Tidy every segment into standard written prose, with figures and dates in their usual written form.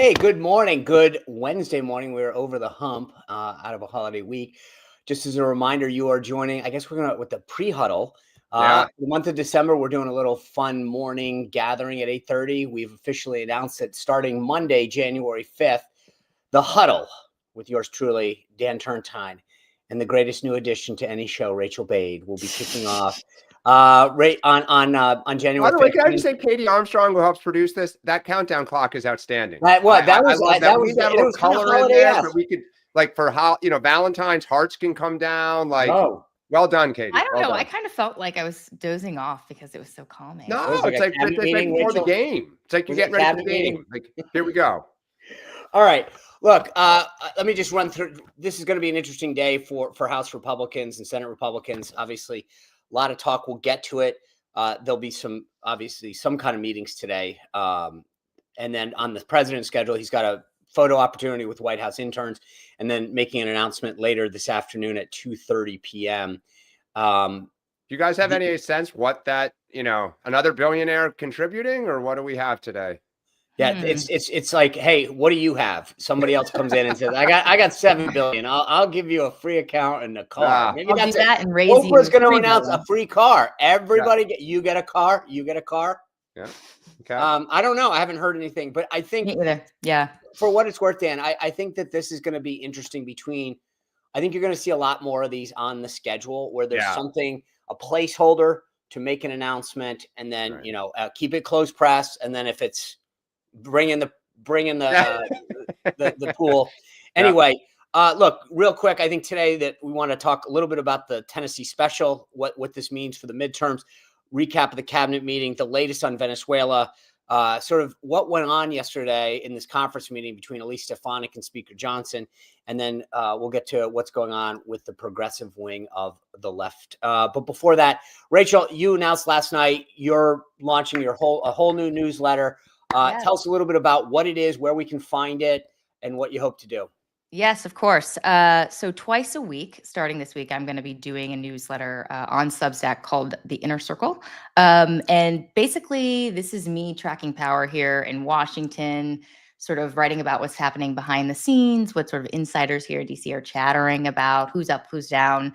Hey, good morning. Good Wednesday morning. We're over the hump out of a holiday week. Just as a reminder, you are joining, I guess we're going to with the pre-huddle. The month of December, we're doing a little fun morning gathering at 8:30. We've officially announced it starting Monday, January 5th, the huddle with yours truly, Dan Turrentine, and the greatest new addition to any show, Rachael Bade, will be kicking off right on January 5th. By the way, can I just say Katie Armstrong, who helps produce this, that countdown clock is outstanding. I love that. We need to have a little color in there, but we could, like, for how, Valentine's, hearts can come down. Like, well done, Katie. I don't know. I kind of felt like I was dozing off because it was so calming. No, it's like before the game. It's like you're getting ready for the game. Like, here we go. All right. Look, let me just run through. This is going to be an interesting day for House Republicans and Senate Republicans. Obviously, a lot of talk. We'll get to it. There'll be some kind of meetings today. And then on the president's schedule, he's got a photo opportunity with White House interns, and then making an announcement later this afternoon at 2:30 p.m. Do you guys have any sense what that, another billionaire contributing, or what do we have today? Yeah, it's like, hey, what do you have? Somebody else comes in and says, I got $7 billion. I'll give you a free account and a car. Maybe that's it. And raise Oprah's going to announce a free car. Everybody, you get a car. You get a car. Yeah. Okay. I don't know. I haven't heard anything, but I think, for what it's worth, Dan, I think that this is going to be interesting. I think you're going to see a lot more of these on the schedule where there's a placeholder to make an announcement, and then keep it close press, and then if it's bring in the pool. Anyway, look, real quick, I think today that we want to talk a little bit about the Tennessee special, what this means for the midterms, recap of the cabinet meeting, the latest on Venezuela, sort of what went on yesterday in this conference meeting between Elise Stefonic and Speaker Johnson. And then we'll get to what's going on with the progressive wing of the left. But before that, Rachel, you announced last night you're launching a whole new newsletter. Tell us a little bit about what it is, where we can find it, and what you hope to do. Yes, of course. So twice a week, starting this week, I'm going to be doing a newsletter on Substack called The Inner Circle. And basically, this is me tracking power here in Washington, sort of writing about what's happening behind the scenes, what sort of insiders here in DC are chattering about, who's up, who's down.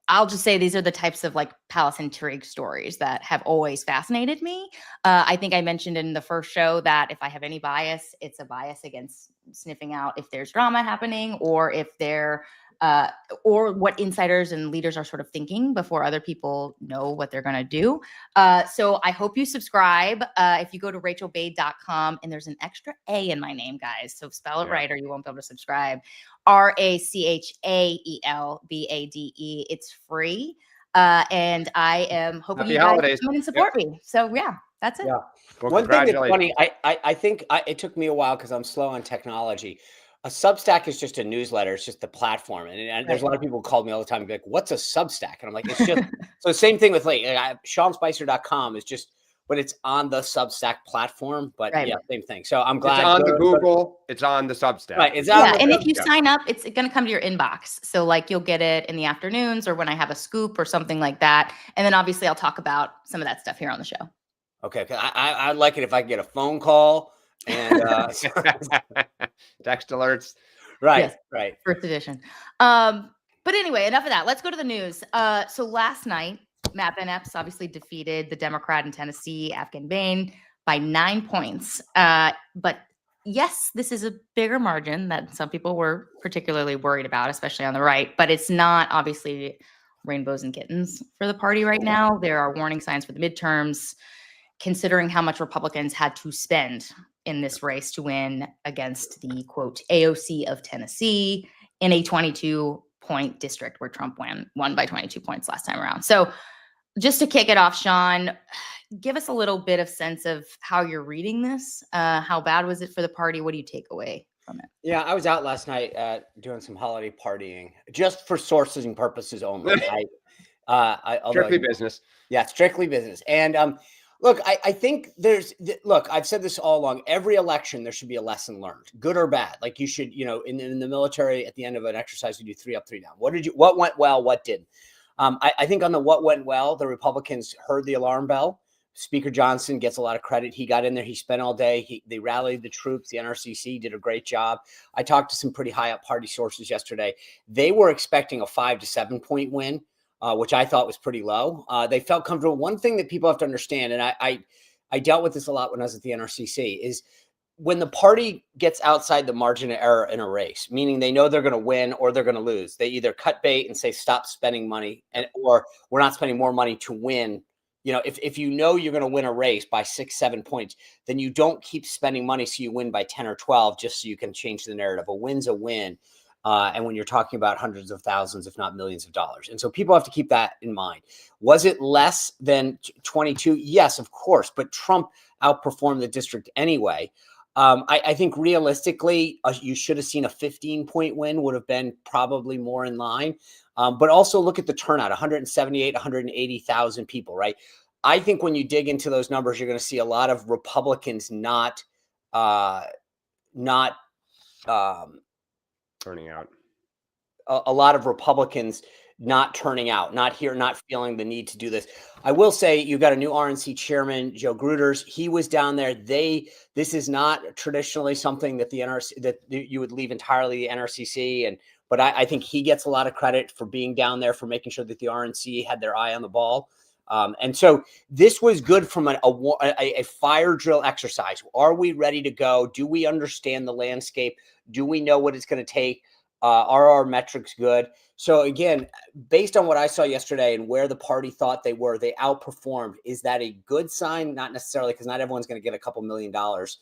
I'll just say these are the types of palace intrigue stories that have always fascinated me. I think I mentioned in the first show that if I have any bias, it's a bias against sniffing out if there's drama happening, or if or what insiders and leaders are sort of thinking before other people know what they're going to do. So I hope you subscribe. If you go to rachelbade.com, and there's an extra A in my name, guys, so spell it right or you won't be able to subscribe. RACHAELBADE. It's free. And I am hoping you guys come in and support me. So that's it. Yeah. Well, one thing that's funny, I think it took me a while because I'm slow on technology. A Substack is just a newsletter. It's just the platform. And there's a lot of people who call me all the time and be like, what's a Substack? And I'm like, it's just, so same thing with SeanSpicer.com is just, but it's on the Substack platform, but same thing. So I'm glad. It's on the Google. It's on the Substack. Right. And if you sign up, it's going to come to your inbox. So you'll get it in the afternoons or when I have a scoop or something like that. And then obviously I'll talk about some of that stuff here on the show. Okay. I like it if I can get a phone call and text alerts. Right. Yes. Right. First edition. But anyway, enough of that. Let's go to the news. So last night, Matt Van Epps obviously defeated the Democrat in Tennessee, Afghan Bain, by 9 points. But yes, this is a bigger margin that some people were particularly worried about, especially on the right. But it's not obviously rainbows and kittens for the party right now. There are warning signs for the midterms, considering how much Republicans had to spend in this race to win against the, quote, AOC of Tennessee in a 22-point district where Trump won by 22 points last time around. So just to kick it off, Sean, give us a little bit of sense of how you're reading this. How bad was it for the party? What do you take away from it? Yeah, I was out last night doing some holiday partying just for sourcing purposes only. Strictly business. Yeah, strictly business. And look, I think I've said this all along. Every election, there should be a lesson learned, good or bad. Like you should, in the military, at the end of an exercise, you do 3 up, 3 down. What went well? What didn't? I think on the what went well, the Republicans heard the alarm bell, Speaker Johnson gets a lot of credit. He got in there. He spent all day. They rallied the troops. The NRCC did a great job. I talked to some pretty high up party sources yesterday. They were expecting a 5 to 7 point win, which I thought was pretty low. They felt comfortable. One thing that people have to understand, and I dealt with this a lot when I was at the NRCC, is when the party gets outside the margin of error in a race, meaning they know they're going to win or they're going to lose, they either cut bait and say, stop spending money, or we're not spending more money to win. You know, if you know you're going to win a race by 6, 7 points, then you don't keep spending money so you win by 10 or 12 just so you can change the narrative. A win's a win. And when you're talking about hundreds of thousands, if not millions of dollars. And so people have to keep that in mind. Was it less than 22? Yes, of course. But Trump outperformed the district anyway. I think realistically, you should have seen a 15-point win would have been probably more in line. But also look at the turnout, 178, 180,000 people, right? I think when you dig into those numbers, you're going to see a lot of Republicans not turning out. A lot of Republicans not turning out, not feeling the need to do this. I will say you got a new RNC chairman, Joe Gruters. He was down there. This is not traditionally something that the NRC that you would leave entirely the NRCC, but I think he gets a lot of credit for being down there, for making sure that the RNC had their eye on the ball. And so this was good from a fire drill exercise. Are we ready to go? Do we understand the landscape? Do we know what it's going to take? Are our metrics good? So again, based on what I saw yesterday and where the party thought they were, they outperformed. Is that a good sign? Not necessarily, because not everyone's going to get a couple $1 million.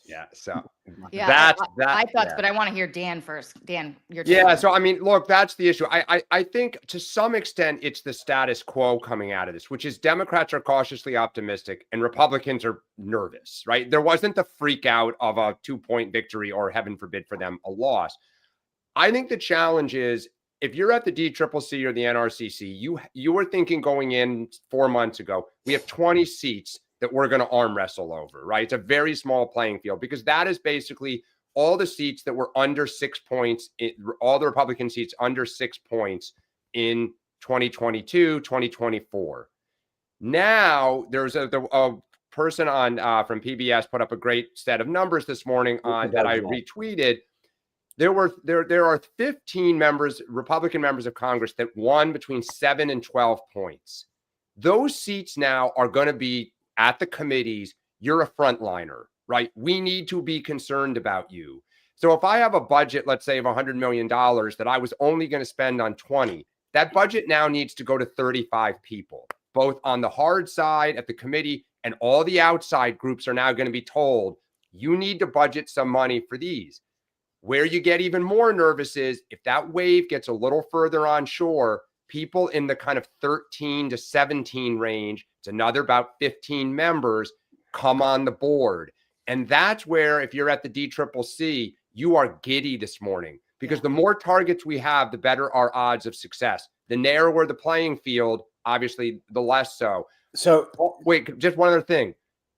Yeah. So yeah, I thought, but I want to hear Dan first. Dan, your turn. Yeah. So I mean, look, that's the issue. I think to some extent it's the status quo coming out of this, which is Democrats are cautiously optimistic and Republicans are nervous, right? There wasn't the freak out of a 2-point victory or, heaven forbid for them, a loss. I think the challenge is, if you're at the DCCC or the NRCC, you were thinking going in 4 months ago, we have 20 seats that we're going to arm wrestle over, right? It's a very small playing field, because that is basically all the seats that were under 6 points, all the Republican seats under 6 points in 2022, 2024. Now there's a person on from PBS put up a great set of numbers this morning on that I retweeted. There are 15 Republican members of Congress that won between 7 and 12 points. Those seats now are going to be at the committees. You're a frontliner, right? We need to be concerned about you. So if I have a budget, let's say of $100 million that I was only going to spend on 20, that budget now needs to go to 35 people, both on the hard side at the committee, and all the outside groups are now going to be told, you need to budget some money for these. Where you get even more nervous is if that wave gets a little further on shore, people in the kind of 13 to 17 range, it's another about 15 members, come on the board. And that's where, if you're at the DCCC, you are giddy this morning, because the more targets we have, the better our odds of success. The narrower the playing field, obviously, the less so. So wait, just one other thing.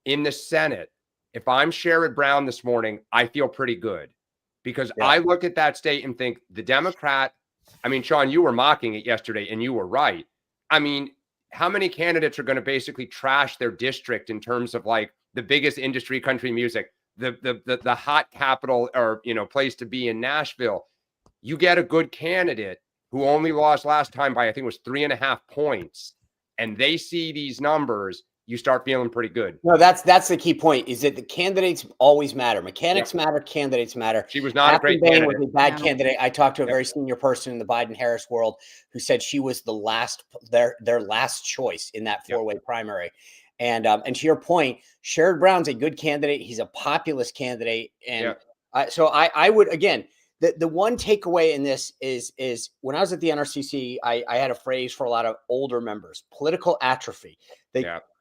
In the Senate, if I'm Sherrod Brown this morning, I feel pretty good. Because I look at that state and think the Democrat, I mean, Sean, you were mocking it yesterday and you were right. I mean, how many candidates are going to basically trash their district in terms of like the biggest industry, country music, the hot capital or, place to be in Nashville? You get a good candidate who only lost last time by, I think it was 3.5 points, and they see these numbers, you start feeling pretty good. No, that's the key point, is that the candidates always matter. Mechanics matter, candidates matter. She was not a great candidate. Was a bad candidate. I talked to a very senior person in the Biden-Harris world who said she was their last choice in that 4-way primary. And to your point, Sherrod Brown's a good candidate. He's a populist candidate. And so I would, again, the one takeaway in this is when I was at the NRCC, I had a phrase for a lot of older members: political atrophy.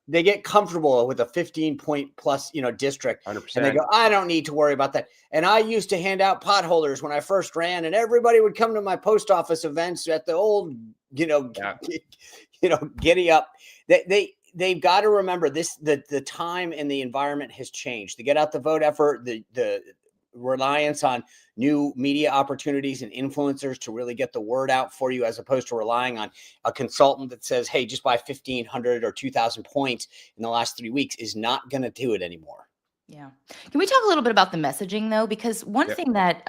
They get comfortable with a 15-point plus, district. 100%. And they go, I don't need to worry about that. And I used to hand out potholders when I first ran, and everybody would come to my post office events at the old, giddy up. They've got to remember this, the time and the environment has changed. The get out the vote effort, the reliance on new media opportunities and influencers to really get the word out for you, as opposed to relying on a consultant that says, hey, just buy 1,500 or 2,000 points in the last 3 weeks, is not going to do it anymore. Yeah. Can we talk a little bit about the messaging, though? Because one thing that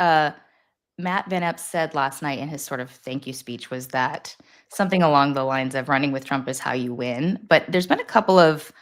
Matt Van Epps said last night in his sort of thank you speech was that something along the lines of running with Trump is how you win. But there's been a couple of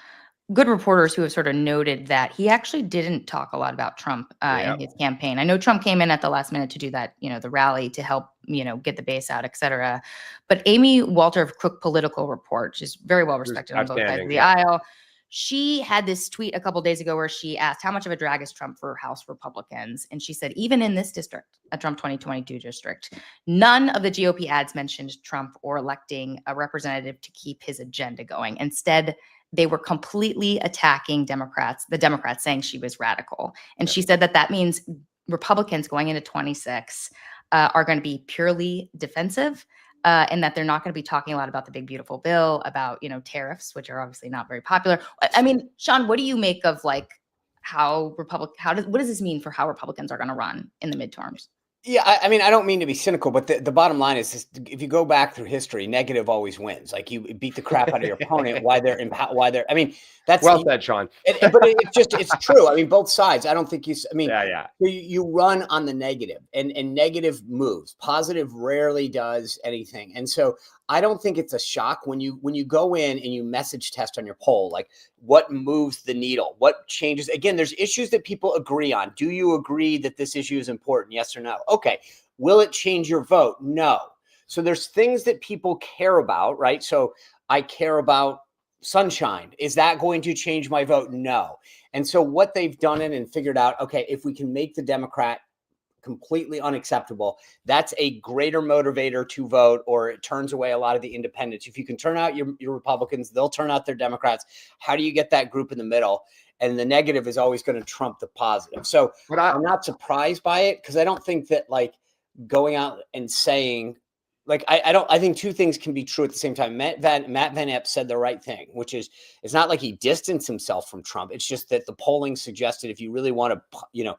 good reporters who have sort of noted that he actually didn't talk a lot about Trump in his campaign. I know Trump came in at the last minute to do that, the rally to help, get the base out, et cetera. But Amy Walter of Crook Political Report, she's very well respected on both sides of the aisle. She had this tweet a couple days ago where she asked how much of a drag is Trump for House Republicans. And she said, even in this district, a Trump 2022 district, none of the GOP ads mentioned Trump or electing a representative to keep his agenda going. Instead, they were completely attacking the Democrats saying she was radical. And she said that means Republicans going into 26 are going to be purely defensive. And that they're not going to be talking a lot about the big, beautiful bill, about, tariffs, which are obviously not very popular. I mean, Sean, what do you make of what does this mean for how Republicans are going to run in the midterms? Yeah, I mean, I don't mean to be cynical, but the bottom line is this, if you go back through history, negative always wins. Like, you beat the crap out of your opponent. I mean, that's well said, Sean. But it's true. I mean, both sides. I don't think yeah. You run on the negative, and negative moves. Positive rarely does anything. And so I don't think it's a shock when you go in and you message test on your poll, like what moves the needle, what changes. Again, there's issues that people agree on. Do you agree that this issue is important? Yes or no? Okay. Will it change your vote? No. So there's things that people care about, right? So I care about sunshine. Is that going to change my vote? No. And so what they've done and figured out, okay, if we can make the Democrat completely unacceptable, that's a greater motivator to vote, or it turns away a lot of the independents. If you can turn out your Republicans, they'll turn out their Democrats. How do you get that group in the middle? And the negative is always going to trump the positive. So I'm not surprised by it, because I don't think that going out and saying, I think two things can be true at the same time. Matt Van Epps said the right thing, which is, it's not like he distanced himself from Trump. It's just that the polling suggested if you really want to,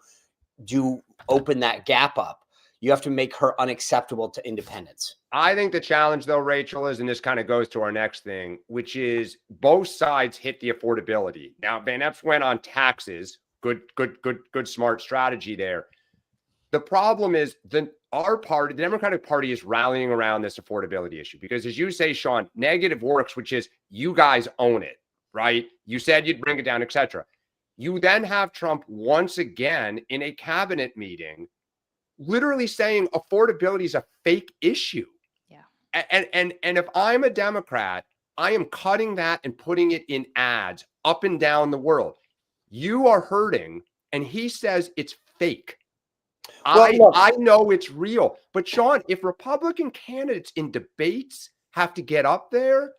open that gap up, you have to make her unacceptable to independents. I think the challenge, though, Rachel, is, and this kind of goes to our next thing, which is both sides hit the affordability. Now, Van Epps went on taxes. Good, smart strategy there. The problem is our party, the Democratic Party, is rallying around this affordability issue because, as you say, Sean, negative works, which is you guys own it, right? You said you'd bring it down, etc. You then have Trump once again in a cabinet meeting literally saying affordability is a fake issue. Yeah. And if I'm a Democrat, I am cutting that and putting it in ads up and down the world. You are hurting, and he says it's fake. I know it's real. But Sean, if Republican candidates in debates have to get up there,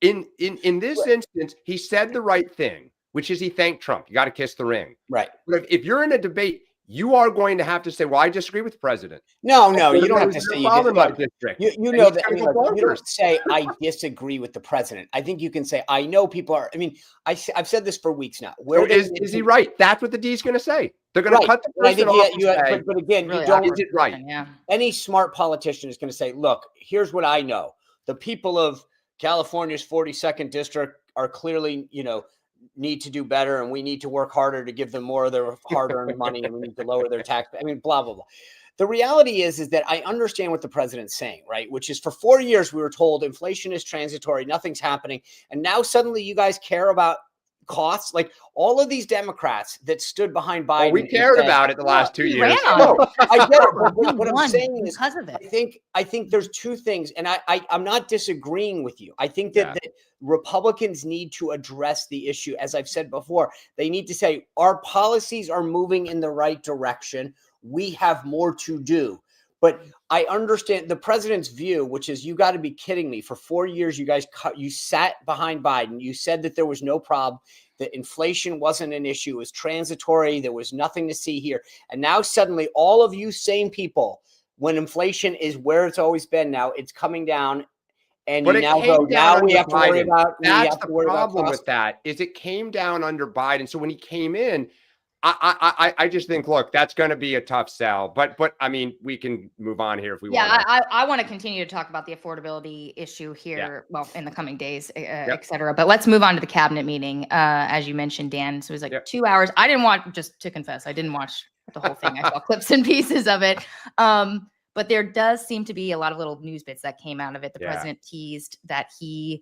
in this instance, he said the right thing, which is he thanked Trump. You got to kiss the ring. Right. But if you're in a debate, you are going to have to say, well, I disagree with the president. No, you don't have to say you disagree. You know that. You don't say, I disagree with the president. I think you can say, I know people are. I mean, I've said this for weeks now. So is he right? That's what the D's going to say. They're going to cut the person off. But again, really you don't. Is it right? Yeah. Any smart politician is going to say, look, here's what I know. The people of California's 42nd district are clearly, need to do better, and we need to work harder to give them more of their hard-earned money, and we need to lower their tax. I mean, blah, blah, blah. The reality is that I understand what the president's saying, right? Which is, for 4 years, we were told inflation is transitory, nothing's happening. And now suddenly you guys care about costs. Like, all of these Democrats that stood behind Biden. We cared about it the last 2 years. No, I get it. But what I'm saying is, because of it. I think there's two things, and I'm not disagreeing with you. I think that Republicans need to address the issue. As I've said before, they need to say, our policies are moving in the right direction. We have more to do. But I understand the president's view, which is, you got to be kidding me. For 4 years, you sat behind Biden. You said that there was no problem, that inflation wasn't an issue. It was transitory. There was nothing to see here. And now suddenly, all of you sane people, when inflation is where it's always been now, it's coming down. And you now go, now we have to worry about. That's the problem with that, is it came down under Biden. So when he came in, I just think, look, that's going to be a tough sell. But I mean, we can move on here if we want. Yeah, I want to continue to talk about the affordability issue here, well, in the coming days, et cetera. But let's move on to the cabinet meeting, as you mentioned, Dan. So it was like 2 hours. I didn't watch, just to confess, I didn't watch the whole thing. I saw clips and pieces of it. But there does seem to be a lot of little news bits that came out of it. The president teased that he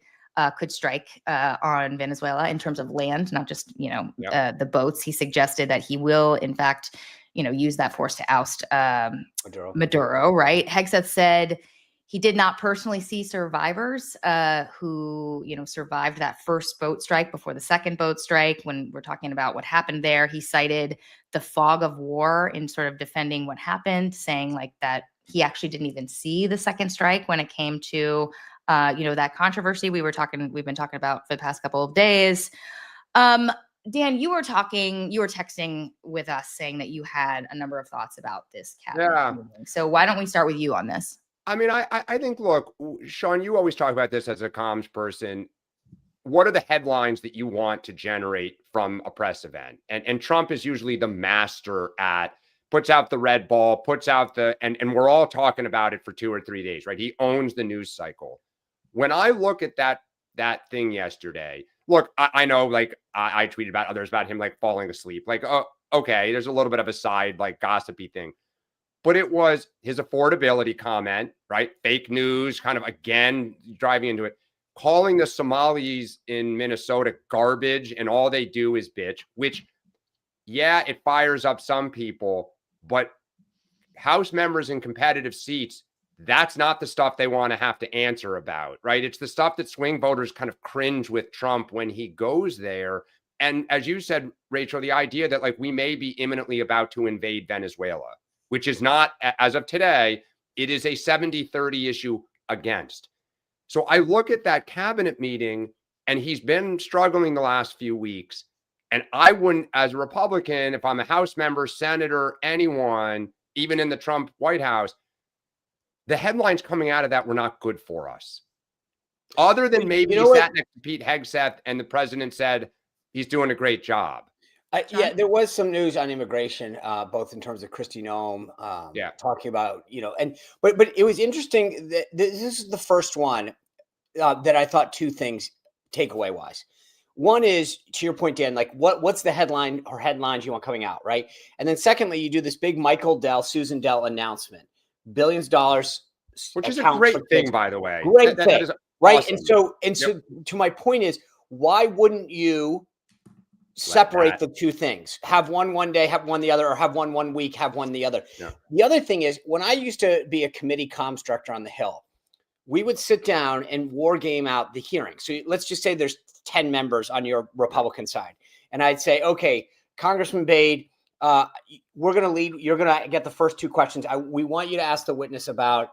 could strike on Venezuela in terms of land, not just, the boats. He suggested that he will, in fact, use that force to oust Maduro, right? Hegseth said he did not personally see survivors who, survived that first boat strike before the second boat strike. When we're talking about what happened there, he cited the fog of war in sort of defending what happened, saying like that he actually didn't even see the second strike when it came to that controversy we've been talking about for the past couple of days. Dan, you were texting with us saying that you had a number of thoughts about this cabinet meeting. So why don't we start with you on this? I mean, I think, look, Sean, you always talk about this as a comms person. What are the headlines that you want to generate from a press event? And Trump is usually the master at puts out the red ball, puts out and we're all talking about it for 2 or 3 days, right? He owns the news cycle. When I look at that thing yesterday, look, I know, like, I tweeted about others about him, like, falling asleep. Like, oh, okay, there's a little bit of a side, like, gossipy thing. But it was his affordability comment, right? Fake news, kind of, again, driving into it. Calling the Somalis in Minnesota garbage, and all they do is bitch, which, yeah, it fires up some people. But House members in competitive seats, that's not the stuff they want to have to answer about, right? It's the stuff that swing voters kind of cringe with Trump when he goes there. And as you said, Rachel, the idea that, like, we may be imminently about to invade Venezuela, which is not, as of today, it is a 70-30 issue against. So I look at that cabinet meeting, and he's been struggling the last few weeks. And I wouldn't, as a Republican, if I'm a House member, senator, anyone, even in the Trump White House, the headlines coming out of that were not good for us. Other than maybe he sat next to Pete Hegseth and the president said he's doing a great job. Yeah, there was some news on immigration, both in terms of Kristi Noem talking about, but it was interesting that this is the first one that I thought two things takeaway wise. One is, to your point, Dan, like what's the headline or headlines you want coming out, right? And then secondly, you do this big Michael Dell, Susan Dell announcement. Billions of dollars, which is a great thing, by the way. Great thing, that right? Awesome. And so, to my point is, why wouldn't you separate the two things? Have one day, have one the other, or have one week, have one the other. Yeah. The other thing is, when I used to be a committee comms director on the Hill, we would sit down and war game out the hearing. So let's just say there's 10 members on your Republican side, and I'd say, okay, Congressman Bade, we're going to lead. You're going to get the first two questions. We want you to ask the witness about,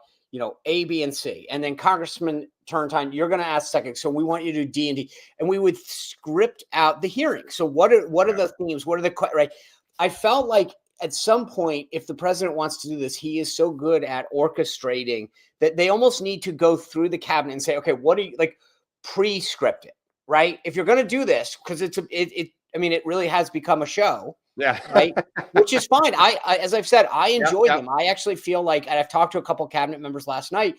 A, B, and C. And then Congressman Turrentine, you're going to ask second. So we want you to do D and D. And we would script out the hearing. So what are the themes? What are the, right? I felt like at some point, if the president wants to do this, he is so good at orchestrating that they almost need to go through the cabinet and say, okay, what are you, like, pre-script it, right? If you're going to do this, because it really has become a show. Yeah. Right. Which is fine. I as I've said, I enjoy them. I actually feel like, and I've talked to a couple of cabinet members last night,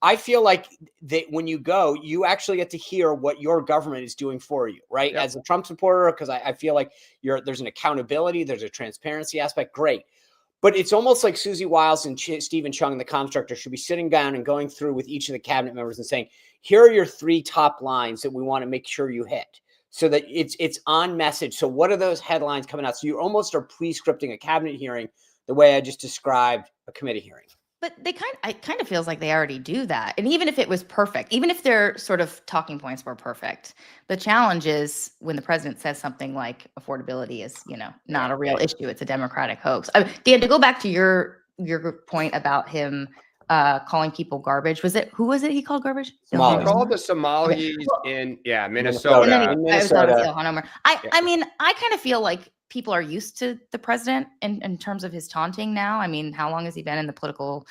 I feel like that when you go, you actually get to hear what your government is doing for you, right? As a Trump supporter, because I feel like there's an accountability, there's a transparency aspect. Great. But it's almost like Susie Wiles and Stephen Chung, the constructor, should be sitting down and going through with each of the cabinet members and saying, here are your 3 top lines that we want to make sure you hit, so that it's on message. So what are those headlines coming out? So you almost are pre-scripting a cabinet hearing the way I just described a committee hearing. But it kind of feels like they already do that. And even if it was perfect, even if their sort of talking points were perfect, the challenge is when the president says something like affordability is, not a real issue. It's a Democratic hoax. Dan, to go back to your point about him calling people garbage. Who was it he called garbage? He called the Somalis in Minnesota. I mean, I kind of feel like people are used to the president in terms of his taunting now. I mean, how long has he been in the political,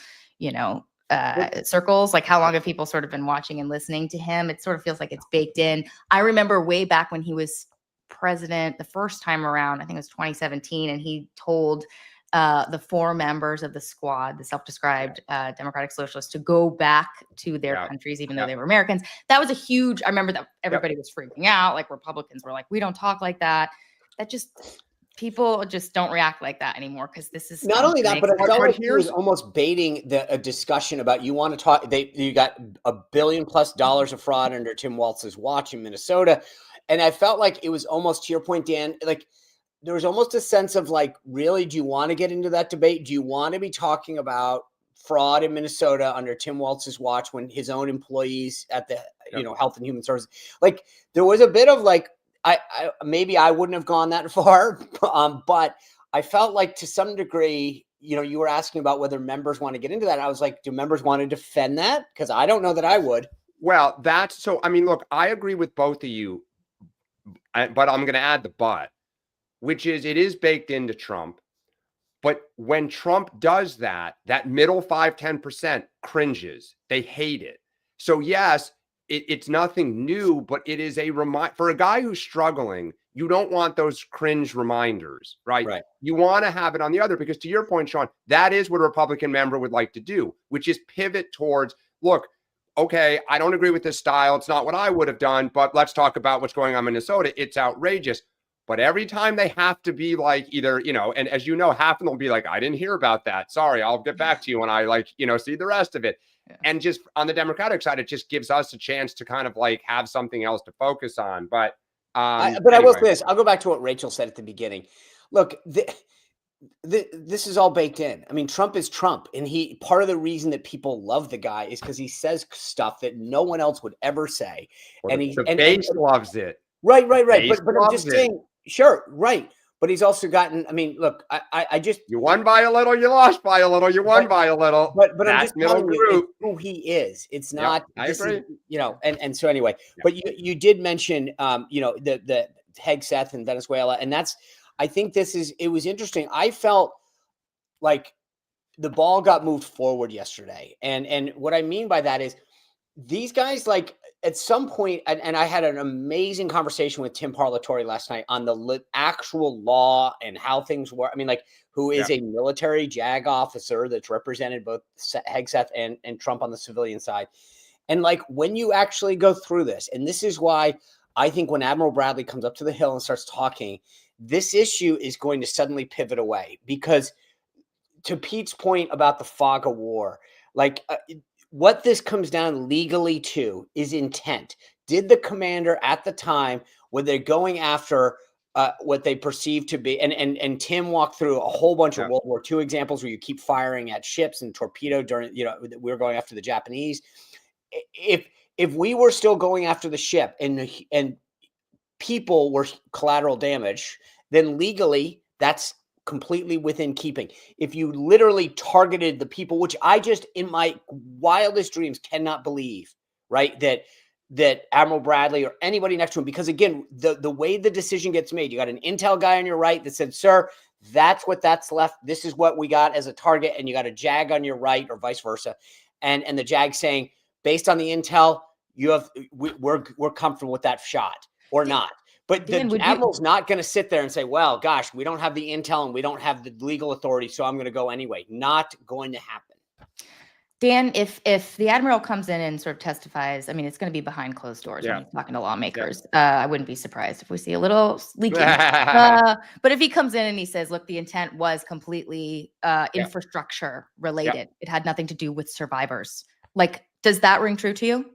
circles? Like, how long have people sort of been watching and listening to him? It sort of feels like it's baked in. I remember way back when he was president the first time around, I think it was 2017, and he told the 4 members of the squad, the self-described democratic socialists, to go back to their countries, even though they were Americans. That was a huge, I remember that everybody was freaking out. Like Republicans were like, we don't talk like that. That just, people just don't react like that anymore, because this is not only that, but I felt like he was here's almost baiting a discussion about, you want to talk, you got $1 billion+ of fraud under Tim Walz's watch in Minnesota. And I felt like it was almost, to your point, Dan, like there was almost a sense of like, really, do you want to get into that debate? Do you want to be talking about fraud in Minnesota under Tim Walz's watch when his own employees at the Health and Human Services, like there was a bit of like, I maybe I wouldn't have gone that far, but I felt like to some degree, you were asking about whether members want to get into that. I was like, do members want to defend that? Because I don't know that I would. Well, that's so. I mean, look, I agree with both of you, but I'm going to add the but, which is it is baked into Trump. But when Trump does that middle 5-10% cringes. They hate it. So yes, it's nothing new, but it is a reminder for a guy who's struggling. You don't want those cringe reminders, right? You want to have it on the other, because to your point, Sean, that is what a Republican member would like to do, which is pivot towards, look, okay, I don't agree with this style. It's not what I would have done, but let's talk about what's going on in Minnesota. It's outrageous. But every time they have to be like either, and as you know, half of them will be like, I didn't hear about that. Sorry, I'll get back to you when I see the rest of it. Yeah. And just on the Democratic side, it just gives us a chance to kind of like have something else to focus on. But I will say this. I'll go back to what Rachel said at the beginning. Look, this is all baked in. I mean, Trump is Trump. And part of the reason that people love the guy is because he says stuff that no one else would ever say. Well, and the base loves it. Right. But I'm just saying, sure, right. But he's also gotten, I mean, look, I just. You won by a little, you lost by a little, you won by a little. But I'm just telling you who he is. It's not, I agree. And so anyway, but you did mention, the Hegseth in Venezuela. And I think it was interesting. I felt like the ball got moved forward yesterday. And what I mean by that is these guys, like, at some point, and I had an amazing conversation with Tim Parlatore last night on the actual law and how things work. I mean, like, who is a military JAG officer that's represented both Hegseth and Trump on the civilian side. And like, when you actually go through this, and this is why I think when Admiral Bradley comes up to the Hill and starts talking, this issue is going to suddenly pivot away, because to Pete's point about the fog of war, like, what this comes down legally to is intent. Did the commander at the time, were they going after what they perceived to be, and Tim walked through a whole bunch of World War II examples where you keep firing at ships and torpedo during, we were going after the Japanese. If we were still going after the ship and people were collateral damage, then legally that's completely within keeping. If you literally targeted the people, which I just in my wildest dreams cannot believe, right, that Admiral Bradley or anybody next to him, because again, the way the decision gets made, you got an intel guy on your right that said, sir, that's left. This is what we got as a target. And you got a JAG on your right, or vice versa. And the JAG saying, based on the intel, we're comfortable with that shot or not. But the admiral's not going to sit there and say, well, gosh, we don't have the intel and we don't have the legal authority, so I'm going to go anyway. Not going to happen. Dan, if the admiral comes in and sort of testifies, I mean, it's going to be behind closed doors when he's talking to lawmakers. I wouldn't be surprised if we see a little leaking. But if he comes in and he says, look, the intent was completely infrastructure related. It had nothing to do with survivors. Like, does that ring true to you?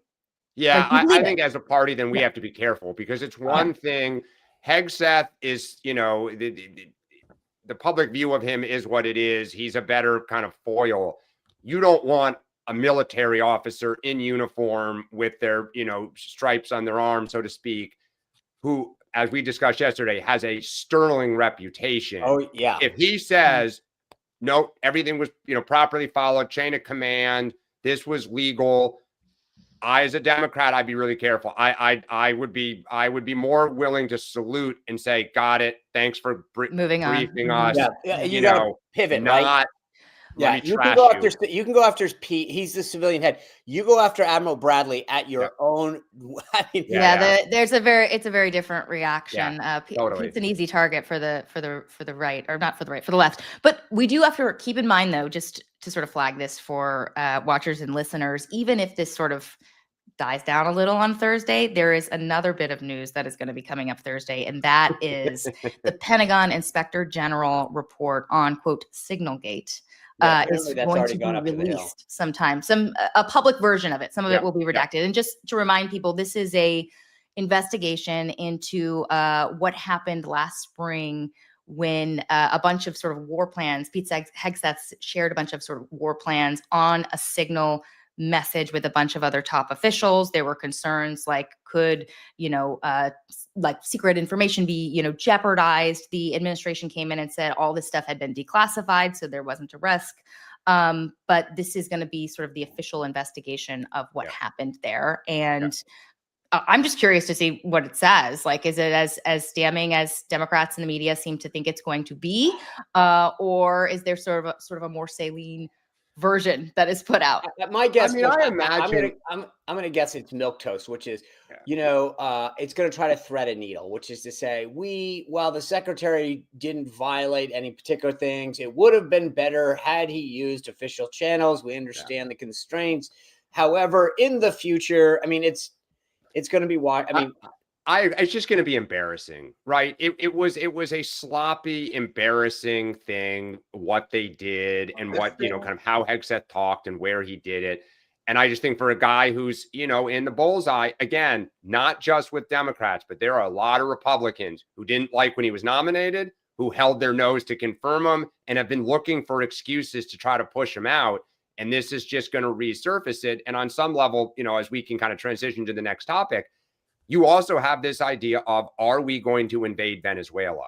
Yeah, I think as a party, then we have to be careful, because it's one thing. Hegseth is, the public view of him is what it is. He's a better kind of foil. You don't want a military officer in uniform with their, stripes on their arm, so to speak, who, as we discussed yesterday, has a sterling reputation. Oh, yeah. If he says, no, everything was, properly followed, chain of command, this was legal, I, as a Democrat, I'd be really careful. I would be more willing to salute and say, got it. Thanks for briefing us. Yeah, you got to pivot, right? Let me you can trash go you. after you can go after Pete. He's the civilian head. You go after Admiral Bradley at your own. I mean, It's a very different reaction. Totally. Pete's an easy target for the right, or not for the right, for the left. But we do have to keep in mind, though, just to sort of flag this for watchers and listeners, even if this sort of dies down a little on Thursday, there is another bit of news that is going to be coming up Thursday, and that is the Pentagon Inspector General report on, quote, Signalgate. Is going to be released sometime, a public version of it. Some of it will be redacted. And just to remind people, this is a investigation into what happened last spring when a bunch of sort of war plans, Pete Hegseth shared a bunch of sort of war plans on a Signal message with a bunch of other top officials. There were concerns like, could, like secret information be, jeopardized? The administration came in and said all this stuff had been declassified, so there wasn't a risk. But this is going to be sort of the official investigation of what happened there. And I'm just curious to see what it says. Like, is it as damning as Democrats in the media seem to think it's going to be? Or is there sort of a more saline version that is put out? My guess, I imagine I'm going to guess it's milquetoast, which is, it's going to try to thread a needle, which is to say, while the secretary didn't violate any particular things, it would have been better had he used official channels. We understand the constraints. However, in the future, I mean, it's going to be wide. I mean, it's just going to be embarrassing, right? It was a sloppy, embarrassing thing, what they did and what, kind of how Hegseth talked and where he did it. And I just think for a guy who's, in the bullseye, again, not just with Democrats, but there are a lot of Republicans who didn't like when he was nominated, who held their nose to confirm him and have been looking for excuses to try to push him out. And this is just going to resurface it. And on some level, as we can kind of transition to the next topic, you also have this idea of, are we going to invade Venezuela?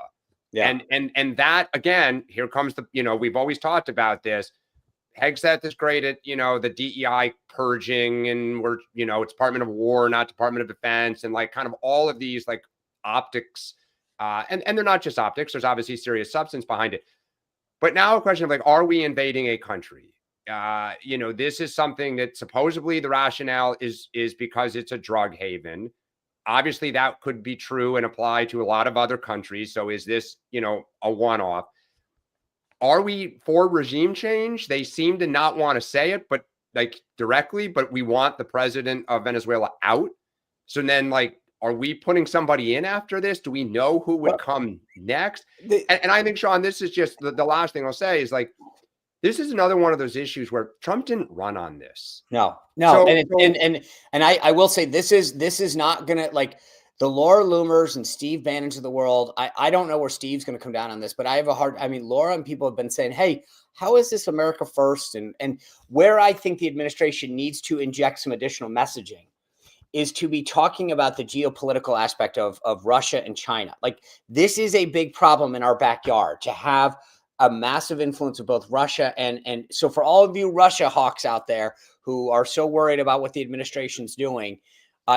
Yeah. And that, again, here comes we've always talked about this. Hegseth is great at, the DEI purging, and we're, it's Department of War, not Department of Defense, and like kind of all of these like optics. And they're not just optics. There's obviously serious substance behind it. But now a question of like, are we invading a country? This is something that supposedly the rationale is because it's a drug haven. Obviously, that could be true and apply to a lot of other countries. So is this, a one-off? Are we for regime change? They seem to not want to say it, but like directly, but we want the president of Venezuela out. So then are we putting somebody in after this? Do we know who would come next? And I think, Sean, this is just the last thing I'll say is this is another one of those issues where Trump didn't run on this. No. And I will say this is not gonna, like, the Laura Loomers and Steve Bannons of the world. I don't know where Steve's gonna come down on this, but Laura and people have been saying, hey, how is this America first? And where I think the administration needs to inject some additional messaging is to be talking about the geopolitical aspect of Russia and China. Like, this is a big problem in our backyard, to have a massive influence of both Russia and so for all of you Russia hawks out there who are so worried about what the administration's doing,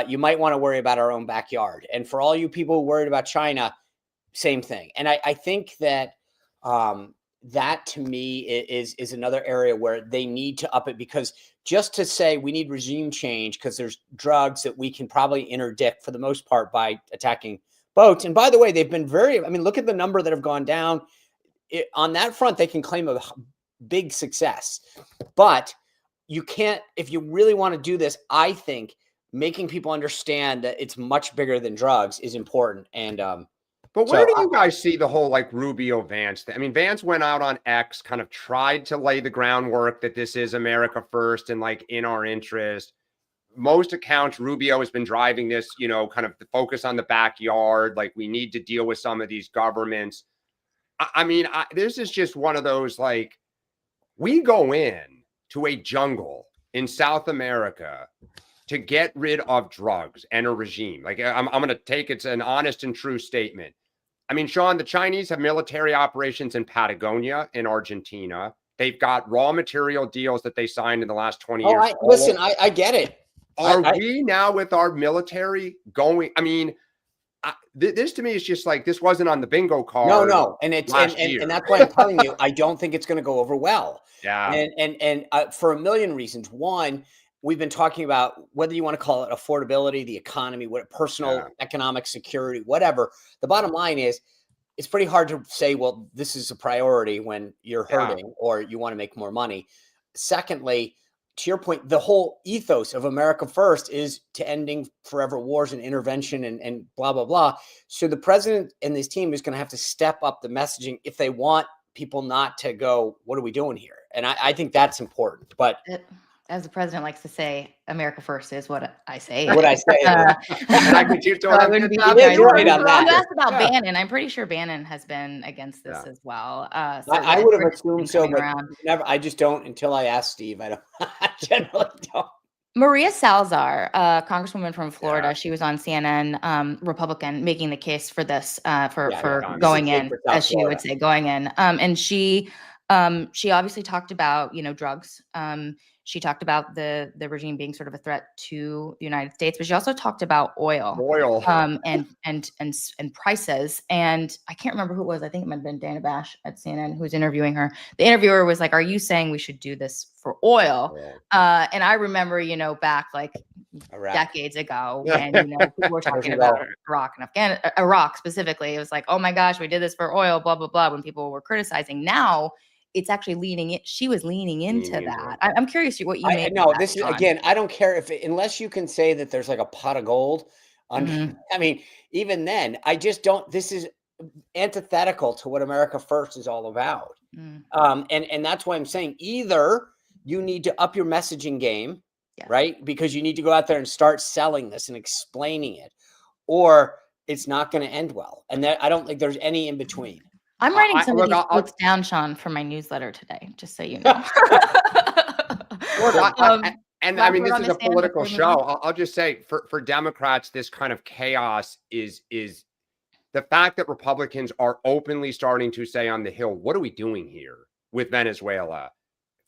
you might want to worry about our own backyard. And for all you people worried about China, same thing. And I think that that to me is another area where they need to up it, because just to say we need regime change because there's drugs that we can probably interdict for the most part by attacking boats. And by the way, they've been look at the number that have gone down. On that front, they can claim a big success, but you can't, if you really want to do this, I think making people understand that it's much bigger than drugs is important. And, but where do you guys see the whole Rubio Vance thing? I mean, Vance went out on X, kind of tried to lay the groundwork that this is America first and in our interest. Most accounts, Rubio has been driving this, kind of the focus on the backyard. We need to deal with some of these governments. This is just one of those, we go in to a jungle in South America to get rid of drugs and a regime. I'm going to take it's an honest and true statement. Sean, the Chinese have military operations in Patagonia, in Argentina. They've got raw material deals that they signed in the last 20 years. Listen, I get it. Are we now with our military going? this to me is just like, this wasn't on the bingo card. No. And it's, and that's why I'm telling you, I don't think it's going to go over well. Yeah. And for a million reasons. One, we've been talking about whether you want to call it affordability, the economy, what personal economic security, whatever. The bottom line is, it's pretty hard to say, well, this is a priority when you're hurting or you want to make more money. Secondly, to your point, the whole ethos of America First is to ending forever wars and intervention and blah, blah, blah. So the president and his team is going to have to step up the messaging if they want people not to go, what are we doing here? And I think that's important. But as the president likes to say, America First is what I say. What I say. And I can choose to right on that. You asked about Bannon. I'm pretty sure Bannon has been against this as well. So I would have assumed so, but never. I just don't until I ask Steve. I don't. I generally don't. Maria Salazar, Congresswoman from Florida, she was on CNN, Republican, making the case for this, for going in, as she would say, going in. And she obviously talked about, drugs. She talked about the regime being sort of a threat to the United States, but she also talked about oil, and prices. And I can't remember who it was. I think it might have been Dana Bash at CNN who was interviewing her. The interviewer was like, "Are you saying we should do this for oil?" And I remember, back like decades ago when people were talking about Iraq and Iraq specifically. It was like, "Oh my gosh, we did this for oil," blah blah blah. When people were criticizing, now it's actually she was leaning into that. I'm curious what you made. No, this is, again, I don't care unless you can say that there's like a pot of gold. I mean, even then, I just don't, this is antithetical to what America First is all about. And that's why I'm saying either you need to up your messaging game, right? Because you need to go out there and start selling this and explaining it, or it's not going to end well. And I don't think there's any in between. I'm writing some of these books down, Sean, for my newsletter today, just so you know. I mean, this is a political show. I'll just say for Democrats, this kind of chaos is the fact that Republicans are openly starting to say on the Hill, what are we doing here with Venezuela?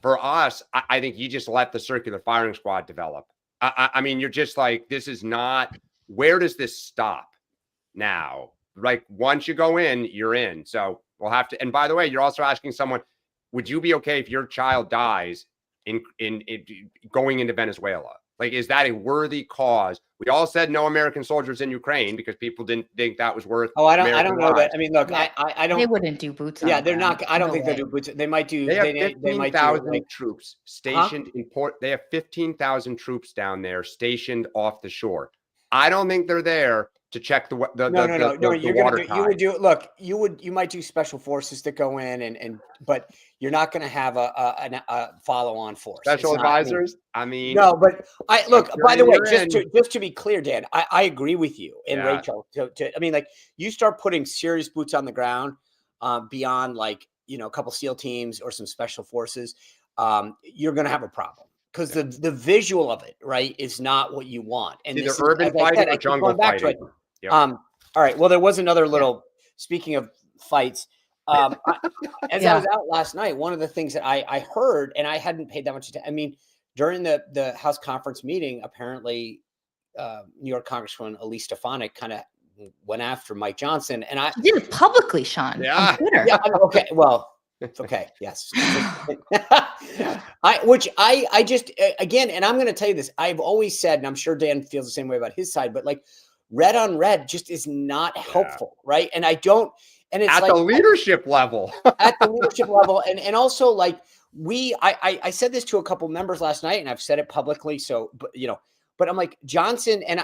For us, I think you just let the circular firing squad develop. I mean, you're just like, this is not, where does this stop now? Like, once you go in, you're in. So we'll have to. And by the way, you're also asking someone, would you be okay if your child dies in going into Venezuela? Like, is that a worthy cause? We all said no American soldiers in Ukraine because people didn't think that was worth. Oh, I don't know that. I mean, look, I don't. They wouldn't do boots. Yeah, they're not. I don't think they do boots. They might do. They have 15,000 troops stationed in port. They have 15,000 troops down there stationed off the shore. I don't think they're there to check the no. You might do special forces that go in but you're not going to have a follow-on force. Special advisors. I mean, no, but by the way, just to be clear, Dan, I agree with you and Rachel. I mean, like, you start putting serious boots on the ground beyond like, a couple SEAL teams or some special forces, you're going to have a problem. Because the visual of it, right, is not what you want. And either urban fighting or jungle fighting. Yep. All right. Well, there was another little. Speaking of fights, as I was out last night, one of the things that I heard, and I hadn't paid that much attention. I mean, during the House conference meeting, apparently, New York Congresswoman Elise Stefonic kind of went after Mike Johnson, and she did it publicly, Sean. Yeah. On Twitter. Yeah. Okay. Well. Okay. Yes. I just, again, and I'm going to tell you this, I've always said, and I'm sure Dan feels the same way about his side, but like, red on red just is not helpful. Right. And I don't, and it's at like, the leadership level, and also like I said this to a couple members last night, and I've said it publicly. So, but I'm like, Johnson, and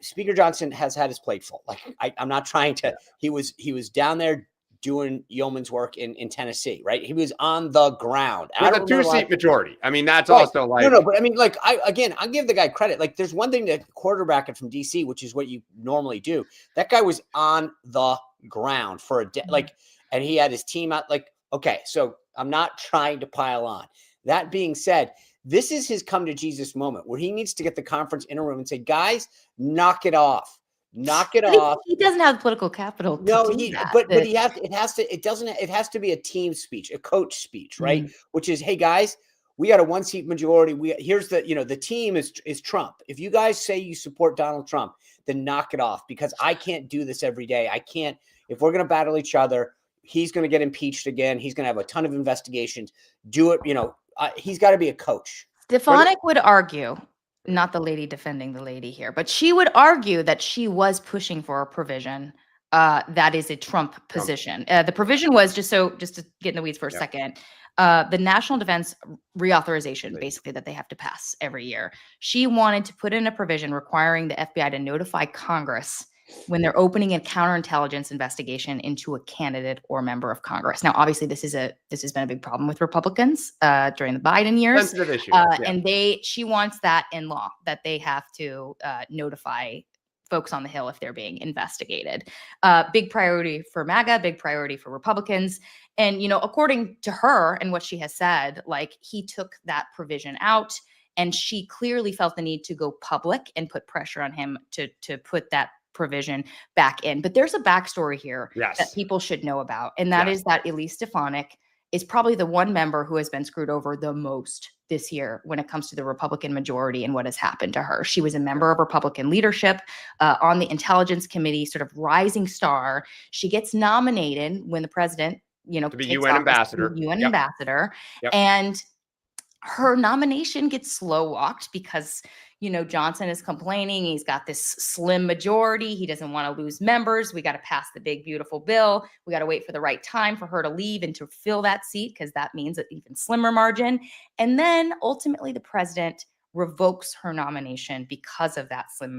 Speaker Johnson has had his plate full. Like, I'm not trying to, he was down there doing yeoman's work in Tennessee, right? He was on the ground with a 2-seat majority. I mean, that's also like, no, but I mean, like, I give the guy credit. Like, there's one thing to quarterback it from DC, which is what you normally do. That guy was on the ground for a day, like, and he had his team out. Like, okay, so I'm not trying to pile on. That being said, this is his come to Jesus moment where he needs to get the conference in a room and say, guys, knock it off. Knock it off. He doesn't have political capital. But he has to. It has to be a team speech, a coach speech, right? Which is, hey guys, we got a 1-seat majority. Here's the, the team is Trump. If you guys say you support Donald Trump, then knock it off, because I can't do this every day. I can't, if we're going to battle each other, he's going to get impeached again. He's going to have a ton of investigations. Do it. He's got to be a coach. Stefonic would argue, not the lady defending the lady here, but she would argue that she was pushing for a provision that is a Trump position. The provision was, just to get in the weeds for a second, the national defense reauthorization, basically, that they have to pass every year. She wanted to put in a provision requiring the FBI to notify Congress when they're opening a counterintelligence investigation into a candidate or member of Congress. Now, obviously, this has been a big problem with Republicans during the Biden years. Sensitive issue. And she wants that in law, that they have to notify folks on the Hill if they're being investigated. Big priority for MAGA, big priority for Republicans. And, according to her and what she has said, like, he took that provision out, and she clearly felt the need to go public and put pressure on him to put that provision back in. But there's a backstory here that people should know about. And that is that Elise Stefonic is probably the one member who has been screwed over the most this year when it comes to the Republican majority and what has happened to her. She was a member of Republican leadership on the Intelligence Committee, sort of rising star. She gets nominated when the president, to be UN ambassador. Ambassador. And her nomination gets slow walked because, Johnson is complaining. He's got this slim majority. He doesn't want to lose members. We got to pass the big, beautiful bill. We got to wait for the right time for her to leave and to fill that seat, because that means an even slimmer margin. And then ultimately the president revokes her nomination because of that slim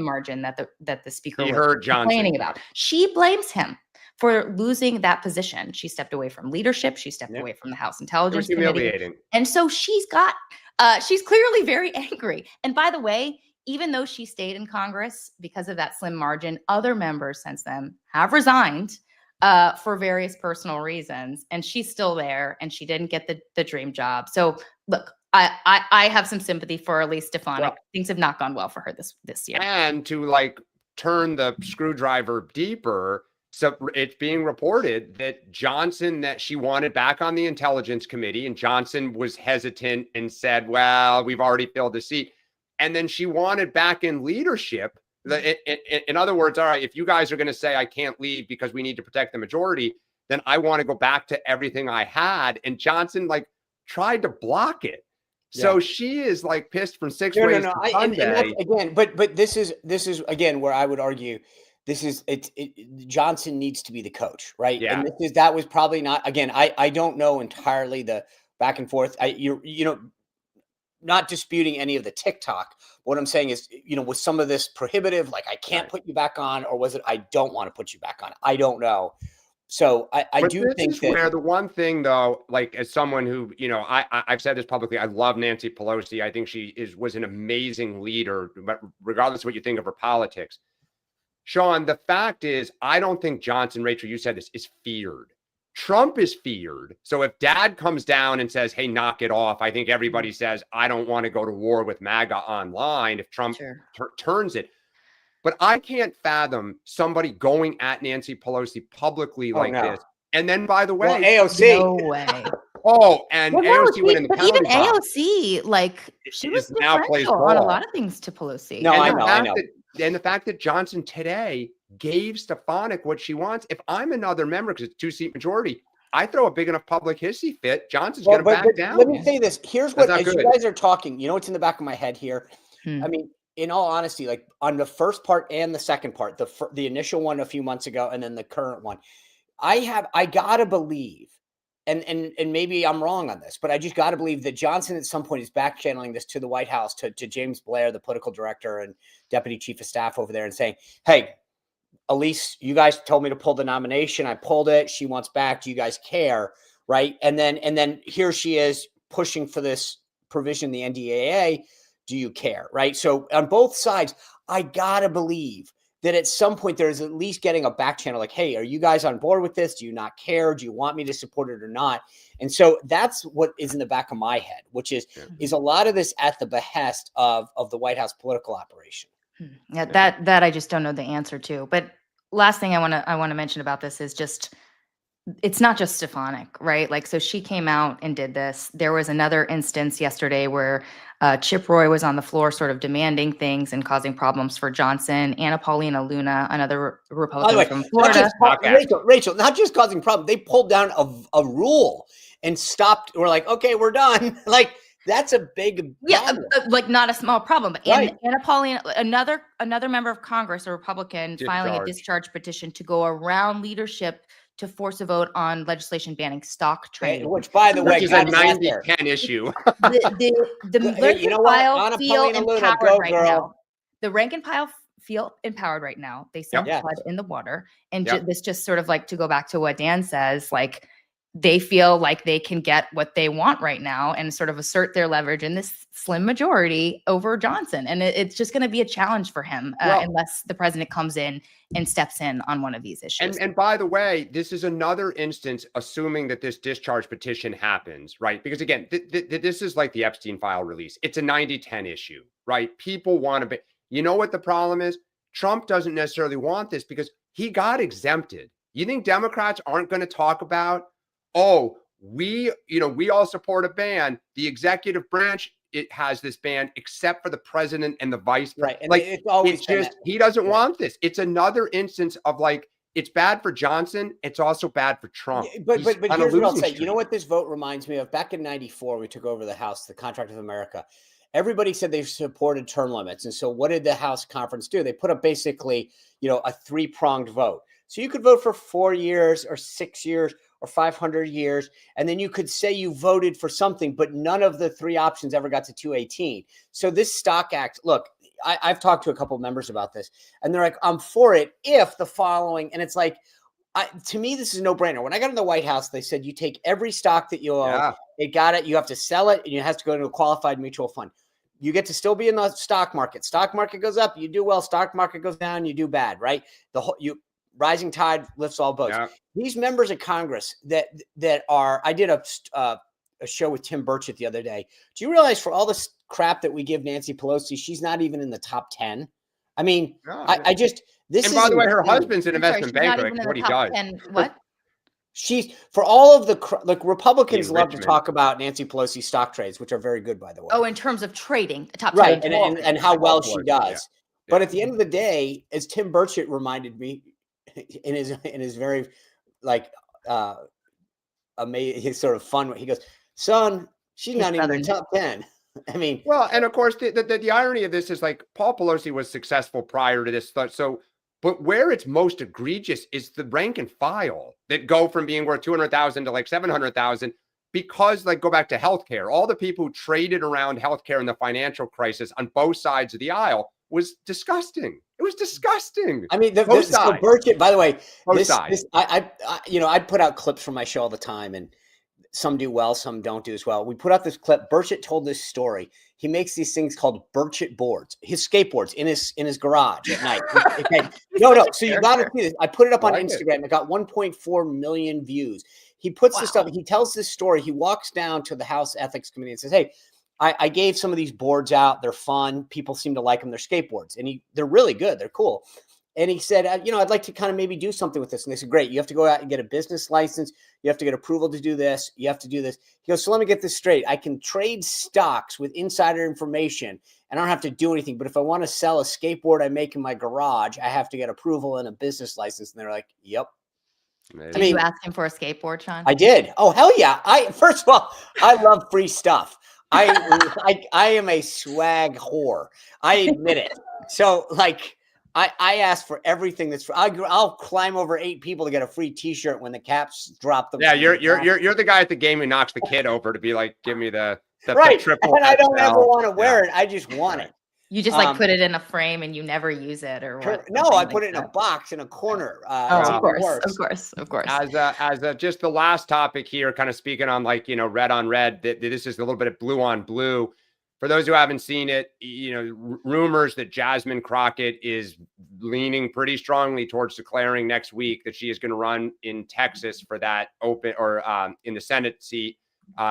margin that the speaker was complaining about. She blames him for losing that position. She stepped away from leadership. She stepped away from the House Intelligence Committee. And so she's clearly very angry. And by the way, even though she stayed in Congress because of that slim margin, other members since then have resigned for various personal reasons. And she's still there, and she didn't get the dream job. So look, I have some sympathy for Elise Stefonic. Well, things have not gone well for her this year. And to turn the screwdriver deeper, so it's being reported that Johnson, that she wanted back on the Intelligence Committee, and Johnson was hesitant and said, well, we've already filled the seat. And then she wanted back in leadership. In other words, all right, if you guys are going to say I can't leave because we need to protect the majority, then I want to go back to everything I had. And Johnson tried to block it. So she is pissed from six ways to Sunday. But this is again where I would argue Johnson needs to be the coach, right? Yeah. And that was probably not, again, I don't know entirely the back and forth. Not disputing any of the TikTok. What I'm saying is, was some of this prohibitive, I can't put you back on, or was it I don't want to put you back on? I don't know. So I do think that where the one thing though, as someone who, I've said this publicly, I love Nancy Pelosi. I think she was an amazing leader, but regardless of what you think of her politics. Sean, the fact is, I don't think Johnson, Rachel, you said this, is feared. Trump is feared. So if dad comes down and says, hey, knock it off, I think everybody says, I don't want to go to war with MAGA online if Trump turns it. But I can't fathom somebody going at Nancy Pelosi publicly this. And then, by the way, AOC. No way. And AOC went in the penalty even box. AOC, she was differential on a lot of things to Pelosi. No, I know. And the fact that Johnson today gave Stefonic what she wants. If I'm another member, because it's 2-seat majority, I throw a big enough public hissy fit, Johnson's going to back down. Let me say this. Here's what, as you guys are talking, what's in the back of my head here? I mean, in all honesty, on the first part and the second part, the initial one a few months ago, and then the current one, I gotta believe, and maybe I'm wrong on this, but I just gotta believe that Johnson at some point is backchanneling this to the White House, to James Blair, the political director and deputy chief of staff over there, and saying, hey, Elise, you guys told me to pull the nomination. I pulled it. She wants back. Do you guys care? Right. And then here she is pushing for this provision, the NDAA. Do you care? Right. So on both sides, I gotta believe that at some point there's at least getting a back channel, hey, are you guys on board with this? Do you not care? Do you want me to support it or not? And so that's what is in the back of my head, which is a lot of this at the behest of the White House political operation. Yeah, that I just don't know the answer to. But last thing I want to mention about this is just it's not just Stefonic, right? Like, so she came out and did this. There was another instance yesterday where Chip Roy was on the floor sort of demanding things and causing problems for Johnson. Anna Paulina Luna, another By the Republican way, from not Florida. just Rachel, not just causing problems. They pulled down a rule and stopped. We're like, okay, we're done. Like, that's a big problem. Like not a small problem. But Right. Anna Paulina, another member of Congress, a Republican, filing a discharge petition to go around leadership to force a vote on legislation banning stock trading. Which, by the way, which is a 90-10 issue. The Hey, you know what? file Anna feel Paulina Luna, empowered go, right girl. now. The rank and file feel empowered right now. They sent Yep. blood in the water. And Yep. this just sort of like, to go back to what Dan says, like, they feel like they can get what they want right now and sort of assert their leverage in this slim majority over Johnson. And it's just going to be a challenge for him unless the president comes in and steps in on one of these issues. And by the way, this is another instance, assuming that this discharge petition happens, right? Because again, this is like the Epstein file release. It's a 90-10 issue, right? People want to be, you know what the problem is? Trump doesn't necessarily want this because he got exempted. You think Democrats aren't going to talk about, oh, we all support a ban. The executive branch, it has this ban, except for the president and the vice president. Right. And like, it's always just, he doesn't want this. It's another instance of like, it's bad for Johnson. It's also bad for Trump. But here's what I'll say. You know what this vote reminds me of? Back in '94, we took over the House, the Contract of America. Everybody said they supported term limits. And so what did the House conference do? They put up basically, a 3-pronged vote. So you could vote for 4 years or 6 years or 500 years. And then you could say you voted for something, but none of the 3 options ever got to 218. So this Stock Act, look, I've talked to a couple of members about this, and they're like, I'm for it if the following, and it's like, to me, this is a no-brainer. When I got in the White House, they said, you take every stock that you own, they got it, you have to sell it, and it has to go into a qualified mutual fund. You get to still be in the stock market. Stock market goes up, you do well. Stock market goes down, you do bad, right? Rising tide lifts all boats. Yeah. These members of Congress that are, I did a show with Tim Burchett the other day. Do you realize for all this crap that we give Nancy Pelosi, she's not even in the top 10? I mean, I just, this is. And by the way, her husband's an investment banker. Like what he does. 10, what? She's, for all of the Republicans love to talk about Nancy Pelosi's stock trades, which are very good, by the way. Oh, in terms of trading, the top 10. Right, and how well she does. Yeah. But at the end of the day, as Tim Burchett reminded me in his very like amazing, his sort of fun, he goes, son, she's not even in the top 10. I mean, well, and of course the irony of this is like Paul Pelosi was successful prior to this, so. But where it's most egregious is the rank and file that go from being worth 200,000 to like 700,000 because, like, go back to healthcare. All the people who traded around healthcare in the finational crisis on both sides of the aisle was disgusting. It was disgusting. I mean, Burchett, by the way, I put out clips from my show all the time, and some do well, some don't do as well. We put out this clip. Burchett told this story. He makes these things called Burchett boards, his skateboards in his garage at night. No. So you got to see this. I put it up on Instagram. It got 1.4 million views. He puts this stuff. He tells this story. He walks down to the House Ethics Committee and says, "Hey, I gave some of these boards out. They're fun. People seem to like them. They're skateboards, and they're really good. They're cool." And he said, I'd like to kind of maybe do something with this. And they said, great. You have to go out and get a business license. You have to get approval to do this. You have to do this. He goes, so let me get this straight. I can trade stocks with insider information and I don't have to do anything. But if I want to sell a skateboard I make in my garage, I have to get approval and a business license. And they're like, yep. Did you ask him for a skateboard, Sean? I did. Oh, hell yeah. First of all, I love free stuff. I am a swag whore. I admit it. So like, I asked for everything that's free. I'll climb over 8 people to get a free T-shirt when the caps drop. Yeah, you're the guy at the game who knocks the kid over to be like, give me the triple. And I don't ever want to wear it. I just want it. You just like put it in a frame and you never use it, or what? No, I put it in a box in a corner. Of course. As just the last topic here, kind of speaking on like red on red. This is a little bit of blue on blue. For those who haven't seen it, rumors that Jasmine Crockett is leaning pretty strongly towards declaring next week that she is going to run in Texas for that open or in the Senate seat.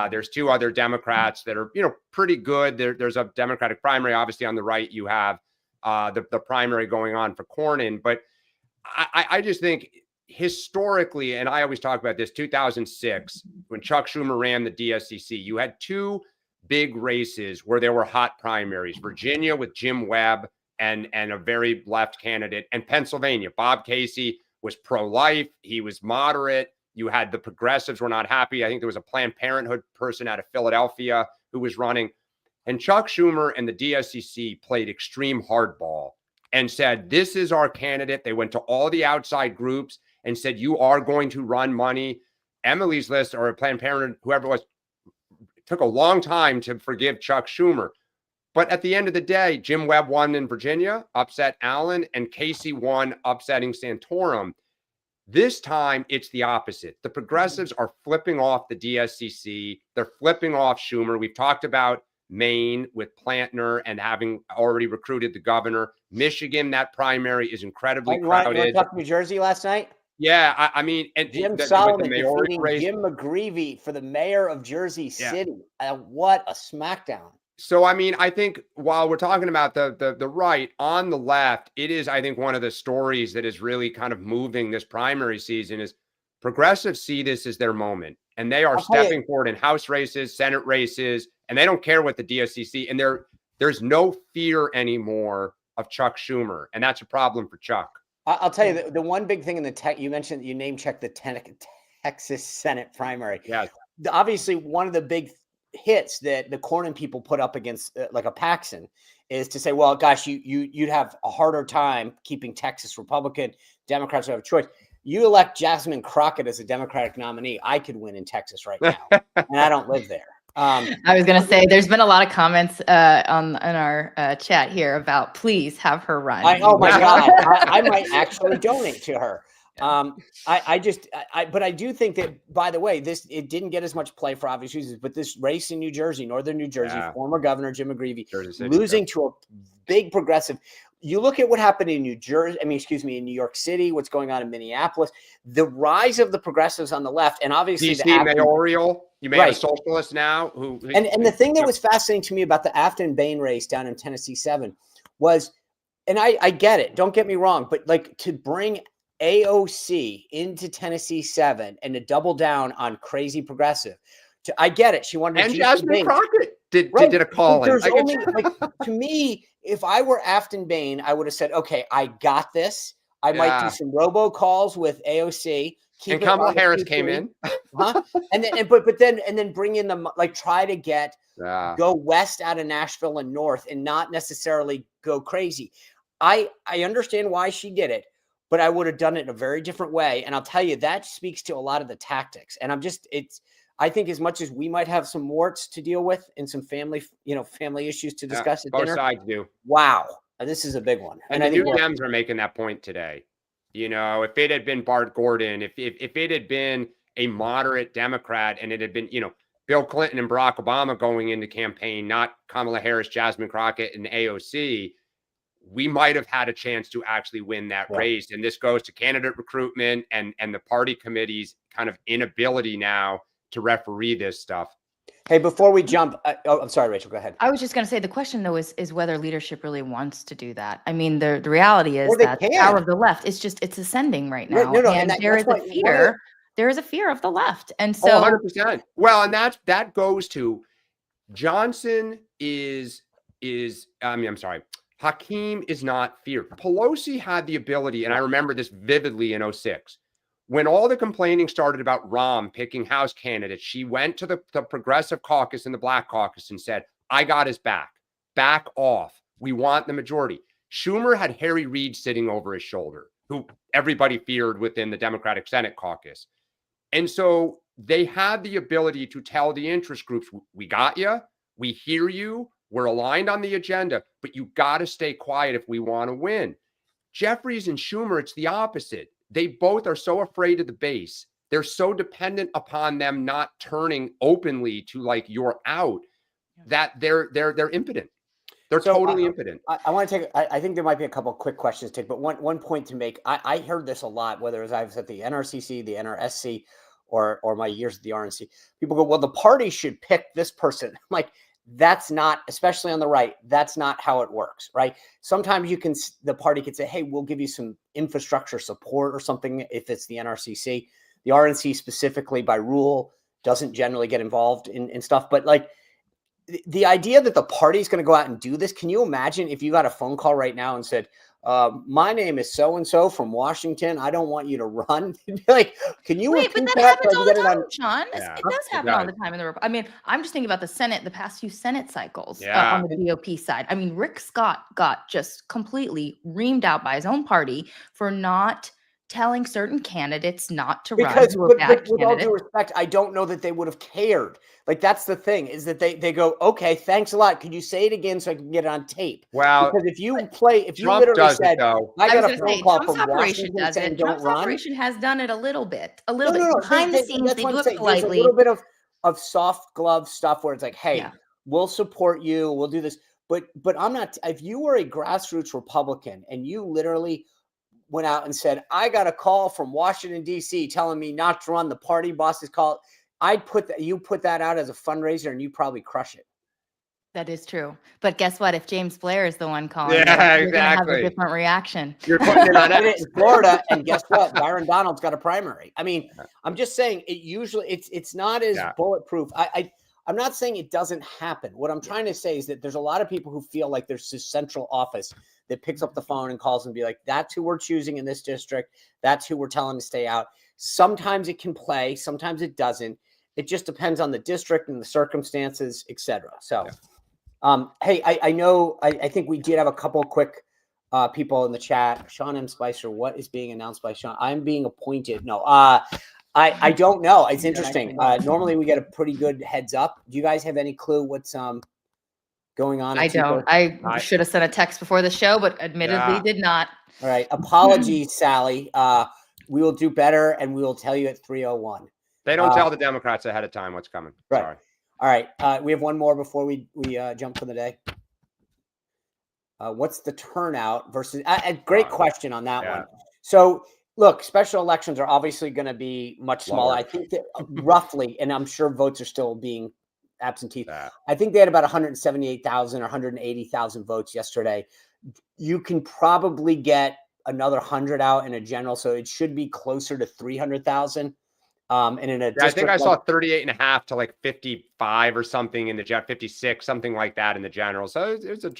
There's 2 other Democrats that are, pretty good. There's a Democratic primary. Obviously, on the right, you have the primary going on for Cornyn. But I just think historically, and I always talk about this, 2006, when Chuck Schumer ran the DSCC, you had two big races where there were hot primaries: Virginia with Jim Webb and a very left candidate, and Pennsylvania. Bob Casey was pro-life. He was moderate. You had the progressives were not happy. I think there was a Planned Parenthood person out of Philadelphia who was running. And Chuck Schumer and the DSCC played extreme hardball and said, this is our candidate. They went to all the outside groups and said, you are going to run money. Emily's List or Planned Parenthood, whoever it was, took a long time to forgive Chuck Schumer. But at the end of the day, Jim Webb won in Virginia, upset Allen, and Casey won, upsetting Santorum. This time, it's the opposite. The progressives are flipping off the DSCC. They're flipping off Schumer. We've talked about Maine with Plantner and having already recruited the governor. Michigan, that primary is incredibly crowded. You talked to New Jersey last night? Yeah, I mean, and Jim Solomon defeating Jim McGreevey for the mayor of Jersey City. What a smackdown. So, I mean, I think while we're talking about the right, on the left, it is, I think, one of the stories that is really kind of moving this primary season is progressives see this as their moment. And they are stepping forward in House races, Senate races, and they don't care what the DSCC. And there's no fear anymore of Chuck Schumer. And that's a problem for Chuck. I'll tell you, the one big thing in the tech, you mentioned, you name checked the Texas Senate primary. Yeah. Obviously, one of the big hits that the Cornyn people put up against like a Paxson is to say, well, gosh, you'd have a harder time keeping Texas Republican. Democrats would have a choice. You elect Jasmine Crockett as a Democratic nominee, I could win in Texas right now, and I don't live there. I was going to say, there's been a lot of comments in our chat here about please have her run. Oh my God, I might actually donate to her. But I do think that, by the way, it didn't get as much play for obvious reasons, but this race in New Jersey, northern New Jersey, former governor Jim McGreevey losing to a big progressive. You look at what happened in New York City, what's going on in Minneapolis, the rise of the progressives on the left, and obviously DC mayoral. You may have a socialist now and the thing that was fascinating to me about the Afton Bain race down in Tennessee 7 was, and I get it, don't get me wrong, but like to bring AOC into Tennessee 7 and to double down on crazy progressive. I get it. She wanted to. And Jasmine Crockett did a call. To me, if I were Afton Bain, I would have said, okay, I got this. I might do some robocalls with AOC. And Kamala Harris came in. And then bring in try to get go west out of Nashville and north and not necessarily go crazy. I understand why she did it, but I would have done it in a very different way. And I'll tell you, that speaks to a lot of the tactics. And I think as much as we might have some warts to deal with and some family issues to discuss at both dinner. Both sides do. Wow. This is a big one. And I think the Dems are making that point today. You know, if it had been Bart Gordon, if it had been a moderate Democrat and it had been, Bill Clinton and Barack Obama going into campaign, not Kamala Harris, Jasmine Crockett, and AOC, we might have had a chance to actually win that race. And this goes to candidate recruitment and the party committee's kind of inability now to referee this stuff. Hey, before we jump, I'm sorry, Rachel, go ahead. I was just going to say, the question, though, is whether leadership really wants to do that. I mean, the reality is that the power of the left, it's ascending right now. And there is a fear. There is a fear of the left. And so 100%. Well, and that goes to Johnson Hakeem is not feared. Pelosi had the ability, and I remember this vividly in 2006. When all the complaining started about Rahm picking House candidates, she went to the Progressive Caucus and the Black Caucus and said, I got his back. Back off. We want the majority. Schumer had Harry Reid sitting over his shoulder, who everybody feared within the Democratic Senate caucus. And so they had the ability to tell the interest groups, we got you, we hear you, we're aligned on the agenda, but you got to stay quiet if we want to win. Jeffries and Schumer, it's the opposite. They both are so afraid of the base. They're so dependent upon them not turning openly to you're out that they're impotent. They're totally impotent. I want to take. I think there might be a couple of quick questions to take, but one point to make. I heard this a lot, whether as I was at the NRCC, the NRSC, or my years at the RNC. People go, well, the party should pick this person. I'm like, That's not, especially on the right, that's not how it works, right? Sometimes the party could say, hey, we'll give you some infrastructure support or something if it's the NRCC. The RNC specifically by rule doesn't generally get involved in stuff. But like the idea that the party is going to go out and do this, can you imagine if you got a phone call right now and said, my name is so-and-so from Washington. I don't want you to run. Like, can you Wait, but repeat that that? happens all the time, Sean. Yeah, It does happen all the time in the. I mean, I'm just thinking about the Senate, the past few Senate cycles on the GOP side. I mean, Rick Scott got just completely reamed out by his own party for not telling certain candidates not to run. Because, but with all due respect, I don't know that they would have cared. Like, that's the thing, is that they go, okay, thanks a lot. Could you say it again so I can get it on tape? Well, because if you literally said, I got a phone call from Washington saying don't run. Trump's operation has done it a little bit. No. Behind the scenes, they do it politely. There's a little bit of soft glove stuff where it's like, hey, we'll support you. We'll do this. But I'm not, if you were a grassroots Republican and you literally went out and said, I got a call from Washington, D.C. telling me not to run, the party boss's call, you put that out as a fundraiser and you probably crush it. That is true. But guess what? If James Blair is the one calling, you're going to have a different reaction. You're putting it on it in Florida, and guess what? Byron Donald's got a primary. I mean, I'm just saying it's not as bulletproof. I'm not saying it doesn't happen. What I'm trying to say is that there's a lot of people who feel like there's this central office that picks up the phone and calls and be like, that's who we're choosing in this district. That's who we're telling to stay out. Sometimes it can play, sometimes it doesn't. It just depends on the district and the circumstances, et cetera. So, hey, I think we did have a couple quick people in the chat. Sean M. Spicer, what is being announced by Sean? I'm being appointed. No, I don't know. It's interesting. Normally we get a pretty good heads up. Do you guys have any clue what's going on? I don't. I should have sent a text before the show, but admittedly did not. All right. Apologies, Sally. We will do better, and we will tell you at 3:01. They don't tell the Democrats ahead of time what's coming. Right. Sorry. All right. We have one more before we jump for the day. What's the turnout versus a great question on that one. So look, special elections are obviously going to be much smaller. I think that roughly, and I'm sure votes are still being absentee. I think they had about 178,000 or 180,000 votes yesterday. You can probably get another 100 out in a general, so it should be closer to 300,000. And in a I think I saw 38.5 to like 55 or something in the 56, something like that in the general. So it's a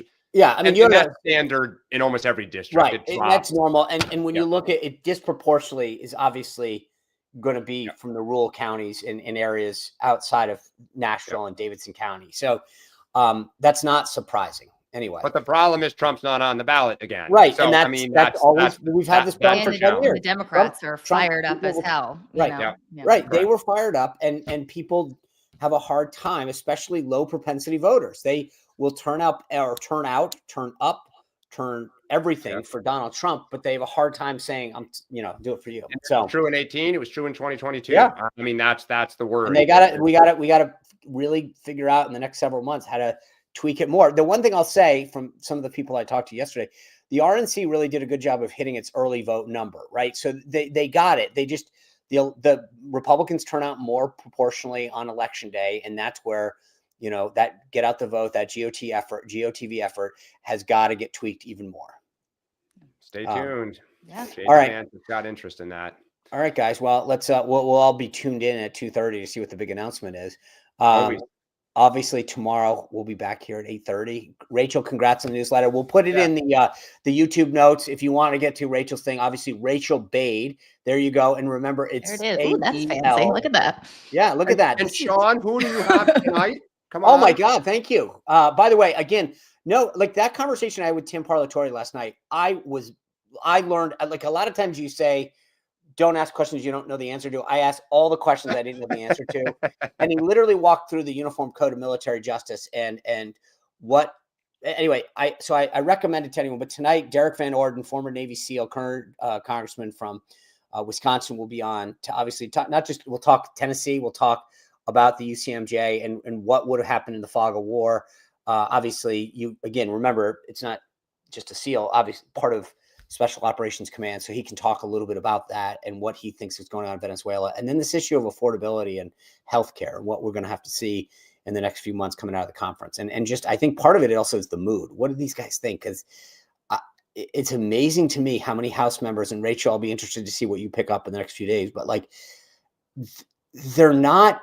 I mean, that's standard in almost every district. Right, that's normal. And when you look at it, disproportionately is obviously going to be from the rural counties in areas outside of Nashville and Davidson County. So that's not surprising. Anyway, but the problem is Trump's not on the ballot again. Right. So, and that's always, we've had this problem for 10 years. The Democrats are fired up as hell. Right. Right. They were fired up and people have a hard time, especially low propensity voters. They will turn up, turn everything for Donald Trump, but they have a hard time saying, do it for you. So true in 18. It was true in 2022. Yeah. I mean, that's the word. And we got to really figure out in the next several months how to tweak it more. The one thing I'll say from some of the people I talked to yesterday, the RNC really did a good job of hitting its early vote number, right? So they got it. They just, the Republicans turn out more proportionally on election day. And that's where, that get out the vote, that GOTV effort has got to get tweaked even more. Stay tuned. All right. Got interest in that. All right, guys. Well, let's, we'll all be tuned in at 2:30 to see what the big announcement is. Obviously, tomorrow we'll be back here at 8:30. Rachel, congrats on the newsletter. We'll put it in the YouTube notes if you want to get to Rachel's thing. Obviously, Rachael Bade. There you go. And remember, it's there it is. Ooh, that's fancy. Look at that. Yeah, look at that. And Sean, who do you have tonight? Come on. Oh my God, thank you. By the way, again, like that conversation I had with Tim Parlatore last night. I learned, like a lot of times you say, don't ask questions you don't know the answer to. I asked all the questions I didn't know the answer to. And he literally walked through the Uniform Code of Military Justice and what, anyway, I recommend it to anyone, but tonight, Derek Van Orden, former Navy SEAL, current congressman from Wisconsin, will be on to obviously talk, we'll talk Tennessee, we'll talk about the UCMJ and what would have happened in the fog of war. Obviously, remember, it's not just a SEAL, obviously part of Special Operations Command. So he can talk a little bit about that and what he thinks is going on in Venezuela. And then this issue of affordability and healthcare, what we're going to have to see in the next few months coming out of the conference. And just, I think part of it also is the mood. What do these guys think? Because it's amazing to me how many House members, and Rachel, I'll be interested to see what you pick up in the next few days, but like, they're not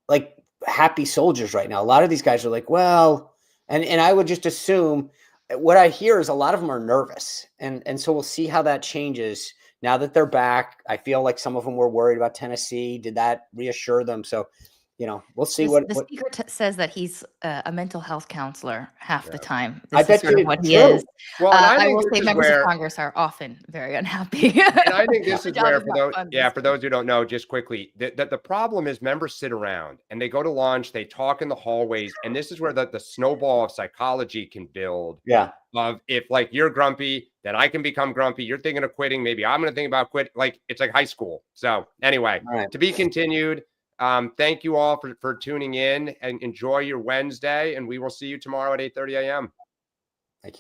like happy soldiers right now. A lot of these guys are like, well, and I would just assume what I hear is a lot of them are nervous. And so we'll see how that changes now that they're back. I feel like some of them were worried about Tennessee. Did that reassure them? So, we'll see The speaker says that he's a mental health counselor half the time. I This bet is sort you of what it's he true. is. Well, and I will say members of Congress are often very unhappy. And I think this is job where, is not fun these for those who don't know, just quickly, the problem is members sit around and they go to lunch, they talk in the hallways, and this is where the snowball of psychology can build. Yeah. Of if like you're grumpy, then I can become grumpy. You're thinking of quitting. Maybe I'm going to think about quit. Like it's like high school. So anyway, to be continued. Thank you all for tuning in, and enjoy your Wednesday. And we will see you tomorrow at 8:30 a.m.